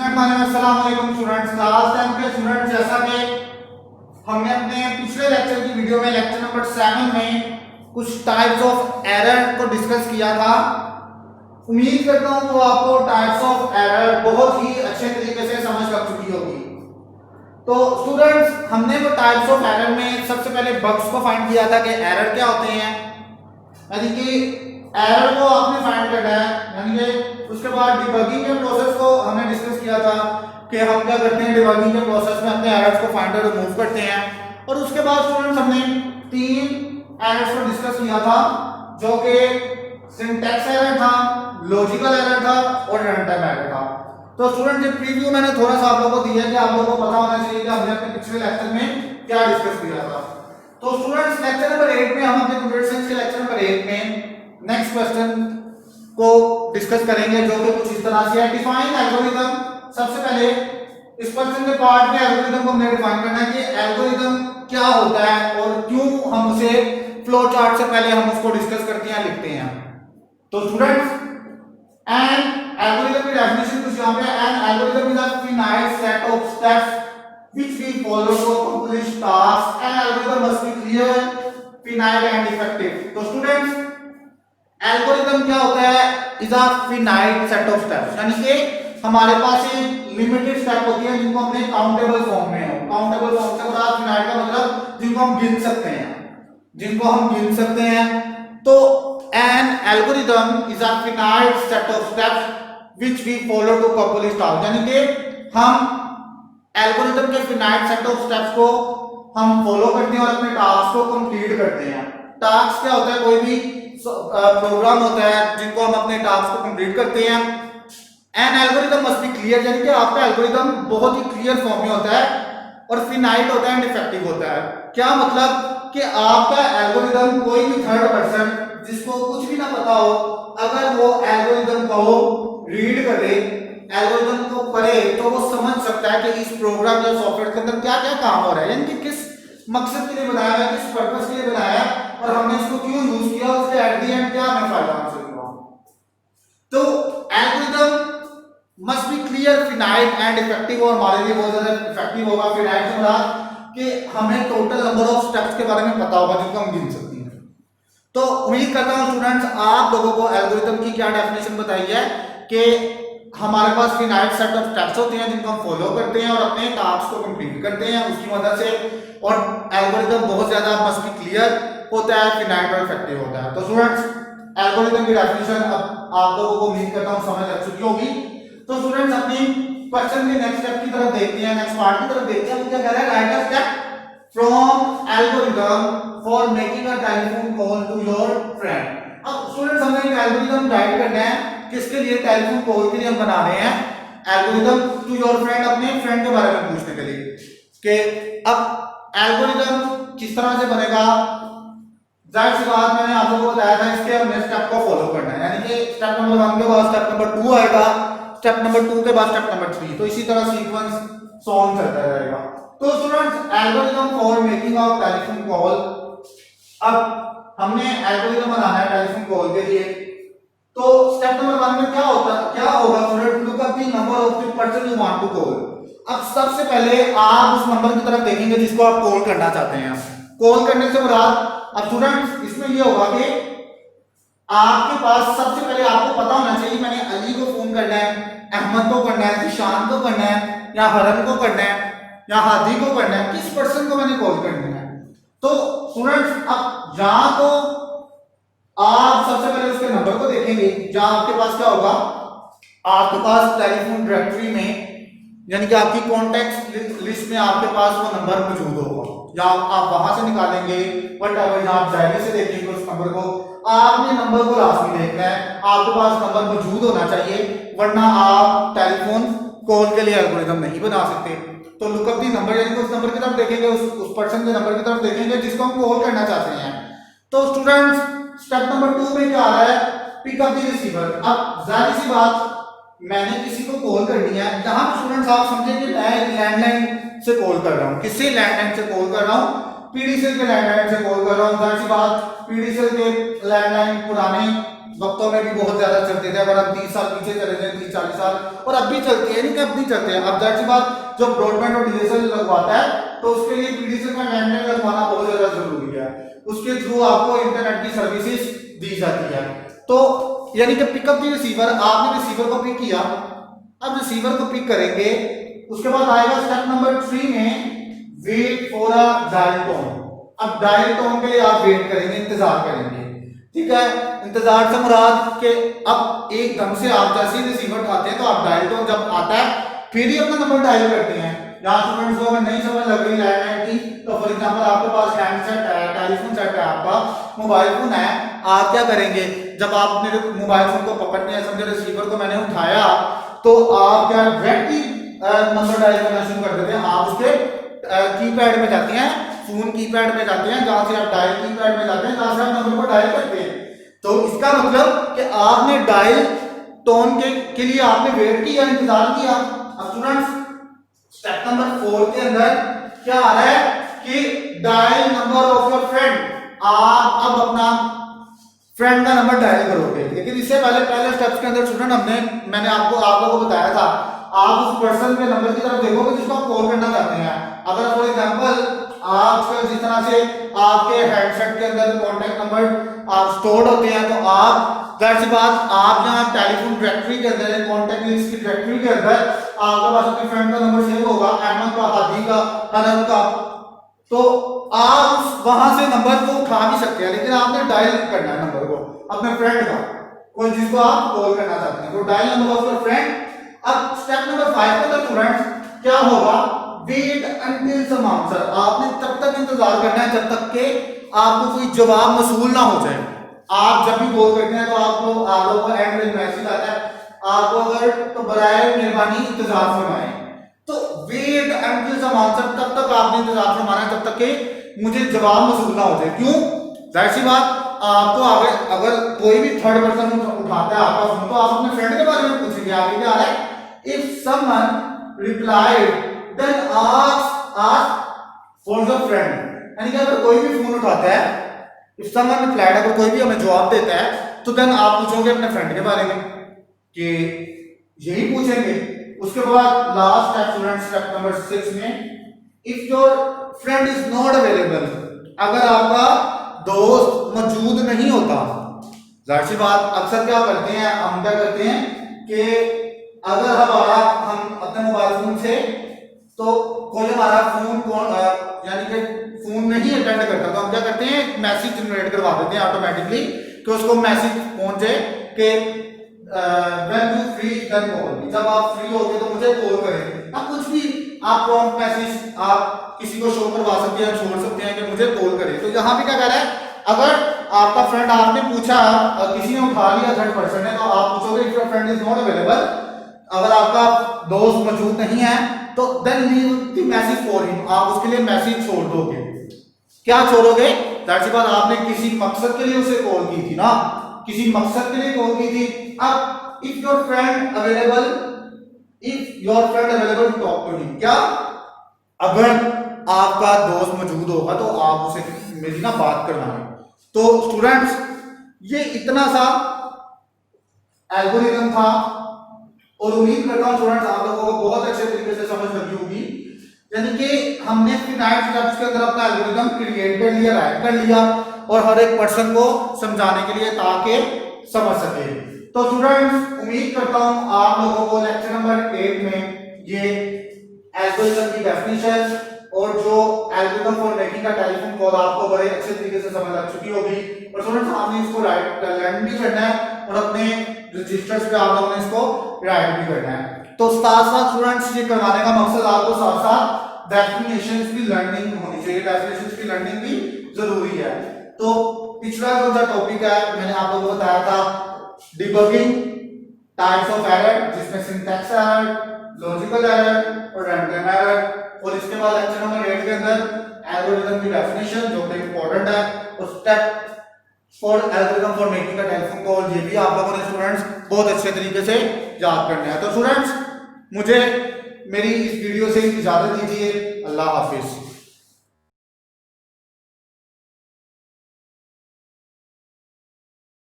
Students, last time के students, जैसा कि हमने अपने पिछले लेक्चर की वीडियो में लेक्चर नंबर 7 में कुछ टाइप्स ऑफ एरर को डिस्कस किया था। उम्मीद करता हूं वो आपको टाइप्स ऑफ एरर बहुत ही अच्छे तरीके से समझ लग चुकी होगी। तो स्टूडेंट्स, हमने वो टाइप्स ऑफ एरर में सबसे पहले बग्स को फाइंड किया था कि एरर क्या होते हैं, यानी कि एरर को आपने फाइंड करना है, यानी कि उसके बाद डिबगिंग के प्रोसेस को हमने डिस्कस किया था कि हम क्या करते हैं, डिबगिंग के प्रोसेस में अपने एरर्स को फाइंड और रिमूव करते हैं। और उसके बाद स्टूडेंट्स हमने 3 एरर्स को डिस्कस किया था, जो कि सिंटैक्स एरर था, लॉजिकल एरर था और रन टाइम एरर था। तो स्टूडेंट, ये प्रीव्यू मैंने थोड़ा सा आप लोगों को दिया है कि आप लोगों को पता होना चाहिए कि हमने अपने पिछले लेक्चर में क्या डिस्कस किया था। तो स्टूडेंट्स, लेक्चर नंबर 8 में हम अपने कंप्यूटर साइंस के लेक्चर नंबर 8 में नेक्स्ट क्वेश्चन को डिस्कस करेंगे, जो कि कुछ इस तरह से है। Define algorithm. सबसे पहले इस क्वेश्चन के पार्ट में एल्गोरिथम को हमने डिफाइन करना है कि एल्गोरिथम क्या होता है और क्यों हम उसे फ्लो चार्ट से पहले हम उसको डिस्कस करते हैं, लिखते हैं। तो स्टूडेंट्स, एन एल्गोरिथम की डेफिनेशन कुछ यहां पे, an algorithm is a finite set of steps which we follow to accomplish task. An algorithm must be clear, finite and effective. तो स्टूडेंट्स, एल्गोरिथम क्या होता है, is a finite set of steps, यानी कि हमारे पास एक लिमिटेड स्टेप होती है जिनको हमने काउंटेबल फॉर्म में हो। काउंटेबल फॉर्म से मुराद फिनाइट का मतलब जिनको हम गिन सकते हैं, जिनको हम गिन सकते हैं। तो an algorithm is a finite set of steps which we follow to complete task, यानी कि हम एल्गोरिथम के फिनाइट सेट ऑफ स्टेप्स को हम फॉलो करते हैं और अपने टास्क को कंप्लीट करते हैं। टास्क क्या होता है, कोई भी प्रोग्राम होता है जिनको हम अपने टास्क को कंप्लीट करते हैं। N algorithm must be clear, यानी कि आपका एल्गोरिथम बहुत ही क्लियर फॉर्म में होता है और फिनाइट होता है एंड इफेक्टिव होता है। क्या मतलब कि आपका एल्गोरिथम कोई भी थर्ड पर्सन जिसको कुछ भी ना पता हो, अगर वो एल्गोरिथम को रीड करे, एल्गोरिथम को पढ़े, तो वो समझ सकता है कि इस प्रोग्राम या सॉफ्टवेयर के अंदर क्या क्या काम हो रहा है, यानी कि किस मकसद के लिए बनाया है, किस पर्पस के लिए बनाया है और हमने इसको क्यों यूज किया, उसके एट द एंड क्या हमें फायदा हासिल हुआ। तो algorithm must be clear, finite and effective, और हमारे लिए बहुत ज्यादा इफेक्टिव होगा। फिनाइट से मुराद कि हमें टोटल नंबर ऑफ स्टेप्स के बारे में पता होगा जिनको हम गिन सकते हैं। तो उम्मीद करता हूं स्टूडेंट्स, आप लोगों को एल्गोरिथम की क्या डेफिनेशन बताई है कि हमारे पास फिनाइट सेट ऑफ स्टेप्स होते हैं जिनको हम फॉलो करते हैं और अपने टास्क को कंप्लीट करते हैं उसकी मदद से, और एल्गोरिथम बहुत ज्यादा मस्ट बी क्लियर होता है, फिनाइट और इफेक्टिव होता है। तो स्टूडेंट्स, एल्गोरिथम की डेफिनेशन अब आप लोगों को उम्मीद करता हूं समझ लग चुकी होगी। तो स्टूडेंट्स, अपनी क्वेश्चन के नेक्स्ट स्टेप की तरफ देखते हैं, नेक्स्ट पार्ट की तरफ देखते हैं। क्या कह रहा है, write a step from algorithm for making a telephone call to your friend. अब स्टूडेंट्स, हमें एक एल्गोरिथम गाइड करना है, किसके लिए, टेलीफोन कॉल के लिए हम बना रहे हैं एल्गोरिथम टू योर फ्रेंड, अपने फ्रेंड के बारे में पूछने के लिए कि अब एल्गोरिथम किस तरह से बनेगा। जाहिर सी बात, मैंने आप लोगों को बताया था इसके हमने स्टेप को फॉलो करना है, यानी कि स्टेप नंबर 1 के बाद स्टेप नंबर 2 आएगा, स्टेप नंबर 2 के बाद स्टेप नंबर 3, तो इसी तरह सीक्वेंस सॉन्ग चलता रहेगा। तो students, algorithm for making a telephone call, अब हमने एल्गोरिथम बनाना है टेलीफोन कॉल के लिए। तो स्टेप नंबर 1 में क्या होगा student, look up the number of the person you want to call. अब सबसे पहले आप उस नंबर की तरफ देखेंगे जिसको आप कॉल करना चाहते हैं। कॉल करने से मुराद, अब स्टूडेंट्स इसमें ये होगा कि आपके पास सबसे पहले आपको पता होना चाहिए मैंने अली को फोन करना है, अहमद को करना है, ईशान को करना है, या हरम को करना है, या हादी को करना है, किस पर्सन को मैंने कॉल करना है। तो स्टूडेंट्स, अब जहां तो आप सबसे पहले उसके नंबर को देखेंगे, जहां आपके पास क्या होगा, आपके पास टेलीफोन डायरेक्टरी में, यानी कि आपकी कॉन्टैक्ट लिस्ट में आपके पास वो नंबर मौजूद होगा, या आप वहां से निकालेंगे, बट अगर आप डायरी से देखेंगे उस नंबर को, आपने नंबर को लाजमी देखना है, आपके पास नंबर मौजूद होना चाहिए, वरना आप टेलीफोन कॉल के लिए एल्गोरिथम नहीं बना सकते। तो लुकअप दी नंबर, यानी कि उस नंबर की तरफ देखेंगे, उस पर्सन के नंबर की तरफ देखेंगे जिसको हम कॉल करना चाहते हैं। तो स्टूडेंट्स, स्टेप नंबर 2 में क्या आ रहा है, पिक अप द रिसीवर। अब जाहिर सी बात, मैंने किसी को कॉल करनी है, जहां स्टूडेंट्स आप समझे कि मैं लैंडलाइन से कॉल कर रहा हूं, किससे, लैंडलाइन से कॉल कर रहा हूं, पीडीसीएल के लैंडलाइन से कॉल कर रहा हूं। जाहिर सी बात, पीडीसीएल के लैंडलाइन पुराने वक्तों में भी बहुत ज्यादा चलते थे। अगर हम 30 साल पीछे चले जाए, 30-40 साल, और अब भी चलते हैं, नहीं कि अब नहीं चलते हैं। अब जाहिर सी बात जो ब्रॉडबैंड और डीएसएल लगवाता है तो उसके लिए पीडीएसएल का लैंडलाइन लगवाना बहुत ज्यादा जरूरी है। उसके थ्रू आपको इंटरनेट की सर्विसेज दी जाती है। तो यानी कि पिकअप द रिसीवर, आपने रिसीवर को पिक किया, अब रिसीवर को पिक करेंगे, उसके बाद आएगा स्टेप नंबर 3 में wait for a dial tone. अब डायल टोन के लिए आप वेट करेंगे, इंतजार करेंगे, ठीक है। इंतजार से मुराद के अब एकदम से आप जैसे रिसीवर उठाते हैं तो आप डायल टोन जब आता है फिर ही अपना नंबर डायल करते हैं। यहाँ स्टूडेंट्स को अगर नहीं समझ लग रही लैंडलाइन की, तो फॉर एग्जांपल आपके पास हैंडसेट है, टेलीफोन सेट है, आपका मोबाइल फोन है, आप क्या करेंगे, जब आप अपने मोबाइल फोन को पकड़ते हैं, समझे रिसीवर को मैंने उठाया, तो आप क्या डायरेक्टली नंबर डायल करना शुरू कर देते हैं। आप उसके कीपैड में जाते हैं, फोन कीपैड में जाते हैं, जहां से आप डायल कीपैड में जाते हैं, जहां से आप नंबर को डायल करते हैं। तो इसका मतलब कि आपने डायल टोन के लिए आपने वेट किया, इंतजार किया। अब स्टूडेंट्स स्टेप नंबर 4 के अंदर क्या आ रहा है कि dial number of your friend, आप अब अपना फ्रेंड का नंबर डायल करोगे। लेकिन इससे पहले स्टेप्स के अंदर स्टूडेंट मैंने आप लोगों को बताया था, आप उस पर्सन के नंबर की तरफ देखोगे जिसको आप कॉल करना चाहते हैं। अगर फॉर एग्जांपल आप जिस तरह से आपके हेडसेट के अंदर कॉन्टैक्ट नंबर आप स्टोर्ड होते हैं, तो आप जाहिर सी बात आप यहाँ टेलीफोन डायरेक्टरी के अंदर, कॉन्टैक्ट लिस्ट की डायरेक्टरी के अंदर आपके पास अपने फ्रेंड का नंबर सेव होगा, अहमद का, हादी का, हनन का, तो आप वहां से नंबर को उठा भी सकते हैं। लेकिन आपने डायल करना है नंबर को अपने फ्रेंड का, कोई जिसको आप कॉल करना चाहते हैं, तो dial number of your friend. अब स्टेप नंबर 5 के अंदर स्टूडेंट्स क्या होगा, वेट अंटिल सम आंसर। आपने तब तक इंतजार करना है जब तक कि आपको कोई जवाब मौसूल ना हो जाए। आप जब भी कॉल करते हैं तो आप लोगों को एंड में मैसेज आता है, आपको अगर तो बराए मेहरबानी इंतजार फरमाएं। तो वेट अंटिल सम आंसर, तब तक आपने इंतजार फरमाना है जब तक कि मुझे जवाब मौसूल ना हो जाए। क्यों? जाहिर सी बात, आपको आगे अगर कोई भी थर्ड पर्सन उठाता है आपका फोन, तो आप अपने फ्रेंड के बारे में पूछेंगे। आगे क्या आ रहा है, if someone replied then ask for the friend. यानी कि अगर कोई भी फोन उठाता है, इफ समवन रिप्लाइड, अगर कोई भी हमें जवाब देता है, तो देन आप पूछोगे अपने फ्रेंड के बारे में, कि यही पूछेंगे। उसके बाद last step student, step number 6 में, if your friend is not available, अगर आपका दोस्त मौजूद नहीं होता। जाहिर सी बात, अक्सर क्या करते हैं हम, क्या करते हैं कि अगर हम अपने मोबाइल फोन से, तो कोई हमारा फोन यानी कि फोन नहीं अटेंड करता, तो हम क्या करते हैं, मैसेज जनरेट करवा देते हैं ऑटोमेटिकली, कि उसको मैसेज पहुंचे कि when you free then call me, जब आप फ्री होगे तो मुझे कॉल करें। अब कुछ भी आप प्रॉम्प्ट मैसेज आप किसी को शो करवा सकते हैं, छोड़ सकते हैं कि मुझे कॉल करें। तो यहाँ भी क्या कह रहा है, अगर आपका फ्रेंड, आपने पूछा, किसी ने उठा लिया, थर्ड पर्सन है, तो आप पूछोगे if your friend is not available, अगर आपका दोस्त मौजूद नहीं है, तो then leave the message for him, आप उसके लिए मैसेज छोड़ दोगे। क्या छोड़ोगे? जाहिर सी बात, आपने किसी मकसद के लिए उसे कॉल की थी ना, किसी मकसद के लिए कॉल की थी। अब if your friend available to talk to him, क्या अगर आपका दोस्त मौजूद होगा तो आप उसे मेरी ना बात करना है। तो स्टूडेंट्स, ये इतना सा एल्गोरिथम था, और उम्मीद करता हूं स्टूडेंट्स आप लोगों को बहुत अच्छे तरीके से समझ लगी होगी। यानी कि हमने फिनाइट स्टेप्स के अंदर अपना एल्गोरिथम क्रिएट कर लिया, राइट कर लिया, और हर एक पर्सन को समझाने के लिए, ताकि समझ सके। तो स्टूडेंट्स, उम्मीद करता हूं आप लोगों को लेक्चर नंबर 8 में ये एल्गोरिथम की डेफिनेशन और जो एल्गोरिथम फॉर मेकिंग का टेलीफोन कॉल आपको बड़े अच्छे तरीके से समझ आ चुकी होगी। और स्टूडेंट्स, आपने इसको लर्न भी करना है और अपने रजिस्टर्स पे आप लोगों ने इसको राइट भी करना है। तो साथ साथ स्टूडेंट्स, ये करवाने का मकसद आपको साथ साथ डेफिनेशंस की लर्निंग होनी चाहिए, डेफिनेशंस की लर्निंग भी जरूरी है। तो पिछला जो टॉपिक है मैंने आप लोगों को बताया था डिबगिंग, टाइप्स ऑफ एरर, जिसमें सिंटैक्स एरर, लॉजिकल एरर और रैंडम एरर, और इसके बाद लेक्चर नंबर 8 के अंदर एल्गोरिथम की डेफिनेशन जो कि इंपॉर्टेंट है, और step for algorithm for making a telephone call, ये भी आप लोगों ने स्टूडेंट्स बहुत अच्छे तरीके से याद करना है। तो स्टूडेंट्स, मुझे मेरी इस वीडियो से इजाजत दीजिए। अल्लाह हाफिज।